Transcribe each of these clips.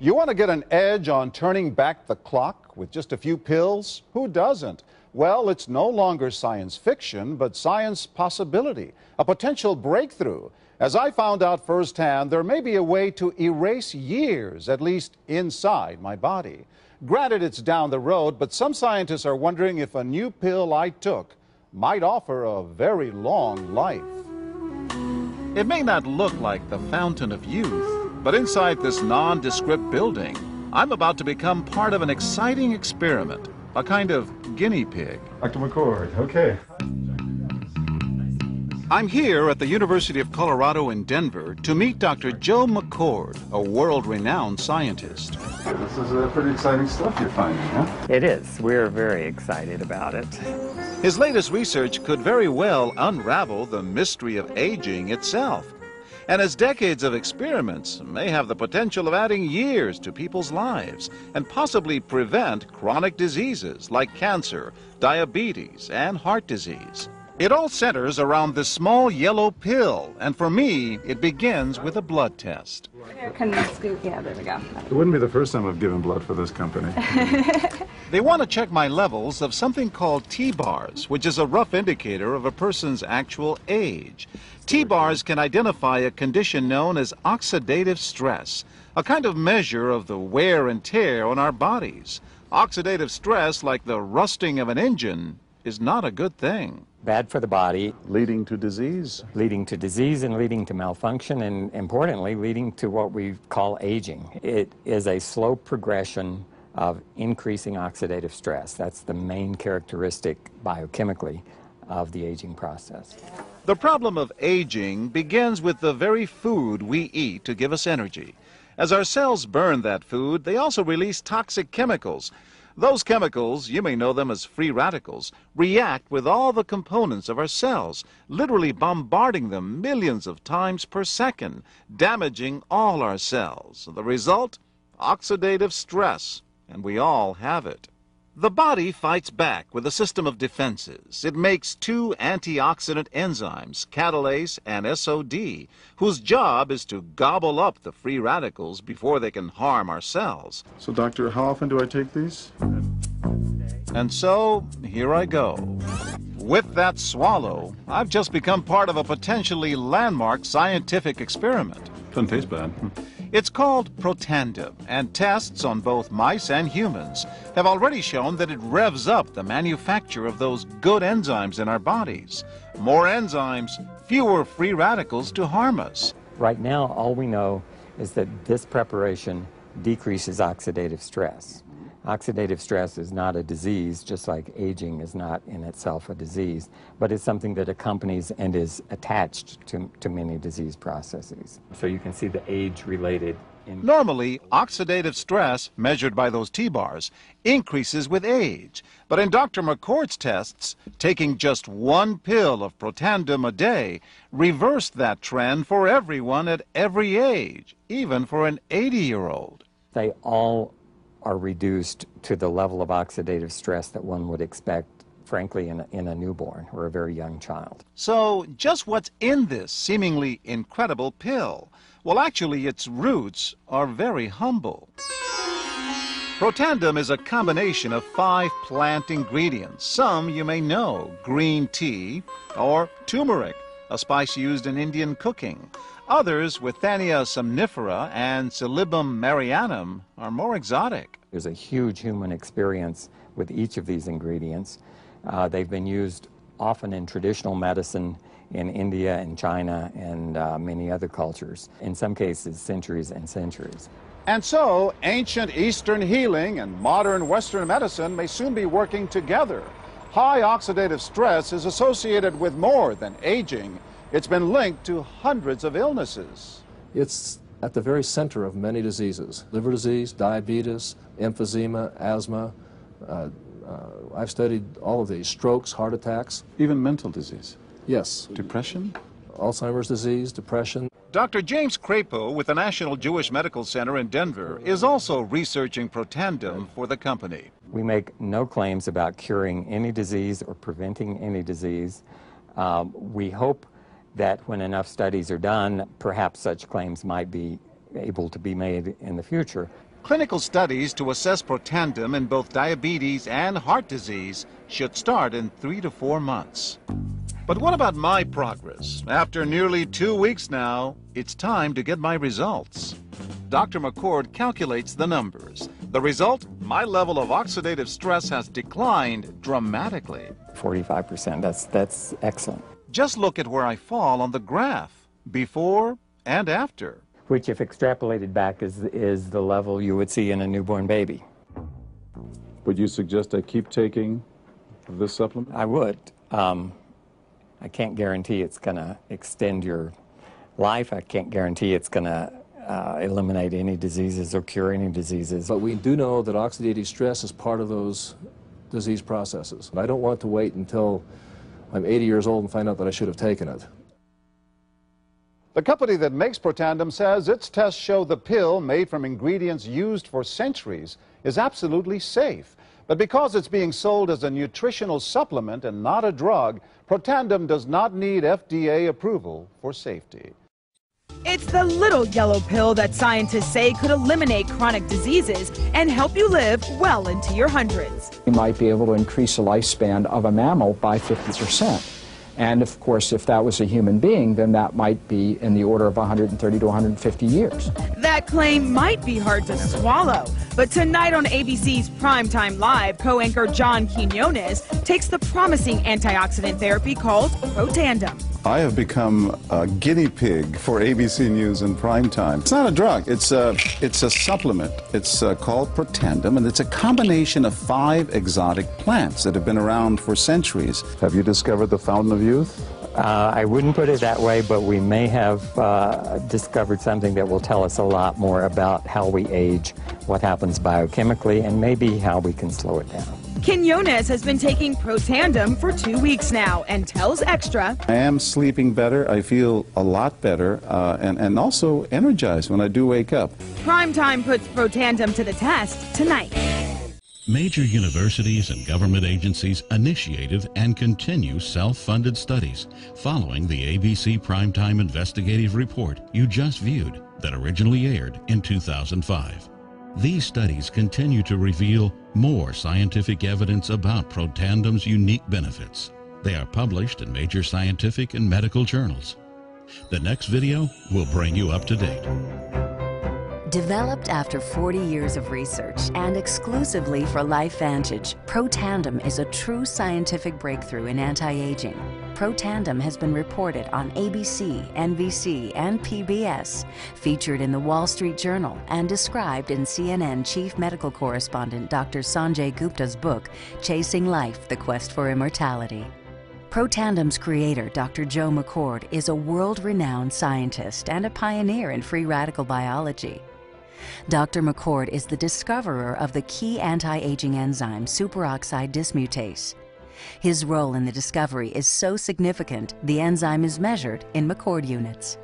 You want to get an edge on turning back the clock with just a few pills? Who doesn't? Well, it's no longer science fiction, but science possibility, a potential breakthrough. As I found out firsthand, there may be a way to erase years, at least inside my body. Granted, it's down the road, but some scientists are wondering if a new pill I took might offer a very long life. It may not look like the fountain of youth, but inside this nondescript building, I'm about to become part of an exciting experiment, a kind of guinea pig. Dr. McCord, okay. I'm here at the University of Colorado in Denver to meet Dr. Joe McCord, a world-renowned scientist. This is pretty exciting stuff you're finding, huh? It is. We're very excited about it. His latest research could very well unravel the mystery of aging itself. And his decades of experiments may have the potential of adding years to people's lives and possibly prevent chronic diseases like cancer, diabetes, and heart disease. It all centers around this small yellow pill, and for me, it begins with a blood test. Yeah, there we go. It wouldn't be the first time I've given blood for this company. They want to check my levels of something called T-bars, which is a rough indicator of a person's actual age. T-bars can identify a condition known as oxidative stress, a kind of measure of the wear and tear on our bodies. Oxidative stress, like the rusting of an engine, is not a good thing. Bad for the body. Leading to disease. Leading to disease and leading to malfunction, and importantly, leading to what we call aging. It is a slow progression of increasing oxidative stress. That's the main characteristic biochemically of the aging process. The problem of aging begins with the very food we eat to give us energy. As our cells burn that food, they also release toxic chemicals. Those chemicals, you may know them as free radicals, react with all the components of our cells, literally bombarding them millions of times per second, damaging all our cells. The result? Oxidative stress, and we all have it. The body fights back with a system of defenses. It makes two antioxidant enzymes, catalase and SOD, whose job is to gobble up the free radicals before they can harm our cells. So, doctor, how often do I take these? And so, here I go. With that swallow, I've just become part of a potentially landmark scientific experiment. Doesn't taste bad. It's called Protandim, and tests on both mice and humans have already shown that it revs up the manufacture of those good enzymes in our bodies. More enzymes, fewer free radicals to harm us. Right now, all we know is that this preparation decreases oxidative stress. Oxidative stress is not a disease, just like aging is not in itself a disease, but it's something that accompanies and is attached to many disease processes. So you can see the age-related. Normally, oxidative stress, measured by those T-bars, increases with age. But in Dr. McCord's tests, taking just one pill of Protandim a day reversed that trend for everyone at every age, even for an 80-year-old. They all are reduced to the level of oxidative stress that one would expect, frankly, in a newborn or a very young child. So just what's in this seemingly incredible pill? Well, actually, its roots are very humble. Protandim is a combination of 5 plant ingredients. Some you may know: green tea or turmeric, a spice used in Indian cooking. Others, Withania somnifera and Silybum marianum, are more exotic. There's a huge human experience with each of these ingredients. They've been used often in traditional medicine in India and China and many other cultures, in some cases centuries and centuries. And so, ancient Eastern healing and modern Western medicine may soon be working together. High oxidative stress is associated with more than aging. It's been linked to hundreds of illnesses. It's at the very center of many diseases: liver disease, diabetes, emphysema, asthma. I've studied all of these: strokes, heart attacks. Even mental disease. Yes. Depression? Alzheimer's disease, depression. Dr. James Crapo with the National Jewish Medical Center in Denver is also researching Protandim for the company. We make no claims about curing any disease or preventing any disease. We hope that when enough studies are done, perhaps such claims might be able to be made in the future. Clinical studies to assess Protandim in both diabetes and heart disease should start in 3 to 4 months. But what about my progress? After nearly 2 weeks now, it's time to get my results. Dr. McCord calculates the numbers. The result? My level of oxidative stress has declined dramatically. 45%, that's excellent. Just look at where I fall on the graph, before and after. Which, if extrapolated back, is the level you would see in a newborn baby. Would you suggest I keep taking this supplement? I would. I can't guarantee it's going to extend your life. I can't guarantee it's going to eliminate any diseases or cure any diseases. But we do know that oxidative stress is part of those disease processes. I don't want to wait until I'm 80 years old and find out that I should have taken it. The company that makes Protandim says its tests show the pill, made from ingredients used for centuries, is absolutely safe. But because it's being sold as a nutritional supplement and not a drug, Protandim does not need FDA approval for safety. It's the little yellow pill that scientists say could eliminate chronic diseases and help you live well into your hundreds. You might be able to increase the lifespan of a mammal by 50%. And of course, if that was a human being, then that might be in the order of 130 to 150 years. That claim might be hard to swallow, but tonight on ABC's Primetime Live, co-anchor John Quinones takes the promising antioxidant therapy called Protandim. I have become a guinea pig for ABC News in prime time. It's not a drug. It's a supplement. It's called Protandim, and it's a combination of 5 exotic plants that have been around for centuries. Have you discovered the fountain of youth? I wouldn't put it that way, but we may have discovered something that will tell us a lot more about how we age, what happens biochemically, and maybe how we can slow it down. Quinones has been taking Protandim for 2 weeks now and tells Extra, I am sleeping better. I feel a lot better and also energized when I do wake up. Primetime puts Protandim to the test tonight. Major universities and government agencies initiated and continue self-funded studies following the ABC Primetime Investigative report you just viewed that originally aired in 2005. These studies continue to reveal more scientific evidence about Protandim's unique benefits. They are published in major scientific and medical journals. The next video will bring you up to date. Developed after 40 years of research and exclusively for LifeVantage, Protandim is a true scientific breakthrough in anti-aging. Protandim has been reported on ABC, NBC, and PBS, featured in the Wall Street Journal, and described in CNN Chief Medical Correspondent Dr. Sanjay Gupta's book, Chasing Life, The Quest for Immortality. Protandim's creator, Dr. Joe McCord, is a world-renowned scientist and a pioneer in free radical biology. Dr. McCord is the discoverer of the key anti-aging enzyme superoxide dismutase. His role in the discovery is so significant, the enzyme is measured in McCord units.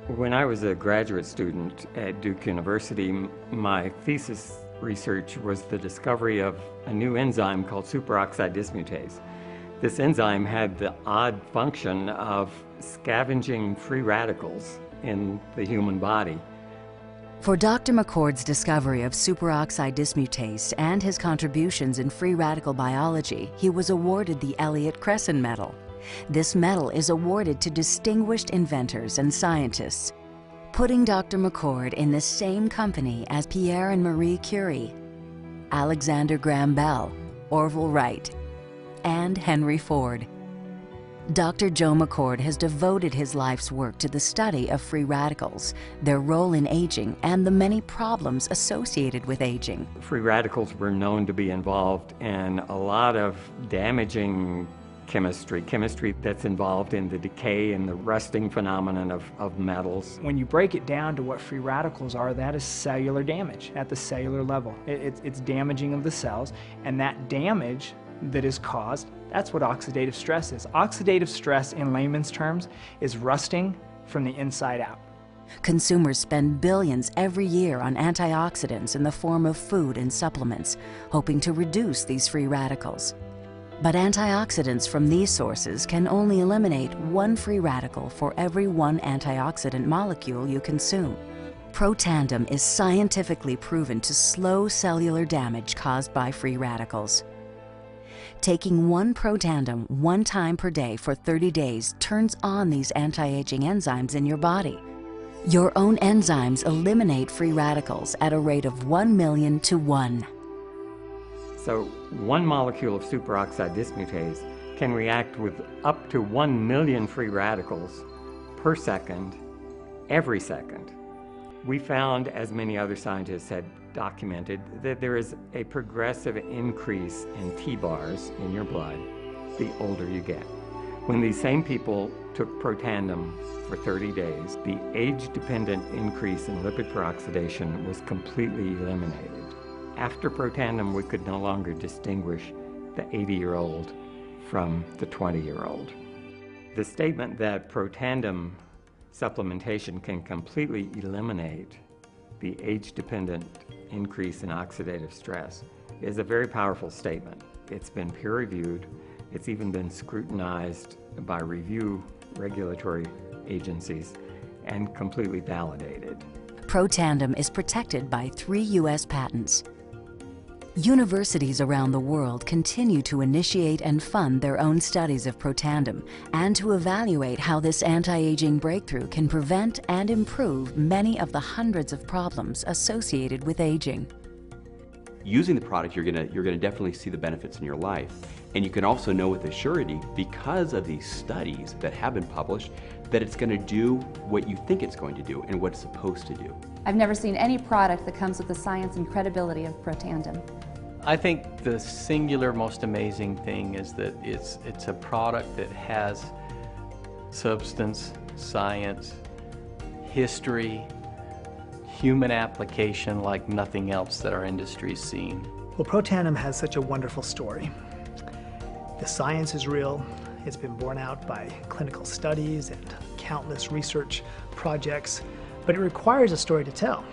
When I was a graduate student at Duke University, my thesis research was the discovery of a new enzyme called superoxide dismutase. This enzyme had the odd function of scavenging free radicals in the human body. For Dr. McCord's discovery of superoxide dismutase and his contributions in free radical biology, he was awarded the Elliott Cresson Medal. This medal is awarded to distinguished inventors and scientists, putting Dr. McCord in the same company as Pierre and Marie Curie, Alexander Graham Bell, Orville Wright, and Henry Ford. Dr. Joe McCord has devoted his life's work to the study of free radicals, their role in aging, and the many problems associated with aging. Free radicals were known to be involved in a lot of damaging chemistry that's involved in the decay and the rusting phenomenon of metals. When you break it down to what free radicals are, that is cellular damage at the cellular level. It's damaging of the cells, and that damage that is caused, that's what oxidative stress is. Oxidative stress, in layman's terms, is rusting from the inside out. Consumers spend billions every year on antioxidants in the form of food and supplements, hoping to reduce these free radicals. But antioxidants from these sources can only eliminate one free radical for every one antioxidant molecule you consume. Protandim is scientifically proven to slow cellular damage caused by free radicals. Taking one Protandim 1 time per day for 30 days turns on these anti-aging enzymes in your body. Your own enzymes eliminate free radicals at a rate of 1 million to 1. So 1 molecule of superoxide dismutase can react with up to 1 million free radicals per second, every second. We found, as many other scientists had documented, that there is a progressive increase in T-bars in your blood the older you get. When these same people took Protandim for 30 days, the age-dependent increase in lipid peroxidation was completely eliminated. After Protandim, we could no longer distinguish the 80-year-old from the 20-year-old. The statement that Protandim supplementation can completely eliminate the age-dependent increase in oxidative stress is a very powerful statement. It's been peer-reviewed. It's even been scrutinized by review regulatory agencies and completely validated. Protandim is protected by 3 U.S. patents. Universities around the world continue to initiate and fund their own studies of Protandim and to evaluate how this anti-aging breakthrough can prevent and improve many of the hundreds of problems associated with aging. Using the product, you're gonna definitely see the benefits in your life. And you can also know with a surety, because of these studies that have been published, that it's gonna do what you think it's going to do and what it's supposed to do. I've never seen any product that comes with the science and credibility of Protandim. I think the singular most amazing thing is that it's a product that has substance, science, history, human application like nothing else that our industry's seen. Well, Protandim has such a wonderful story. The science is real. It's been borne out by clinical studies and countless research projects, but it requires a story to tell.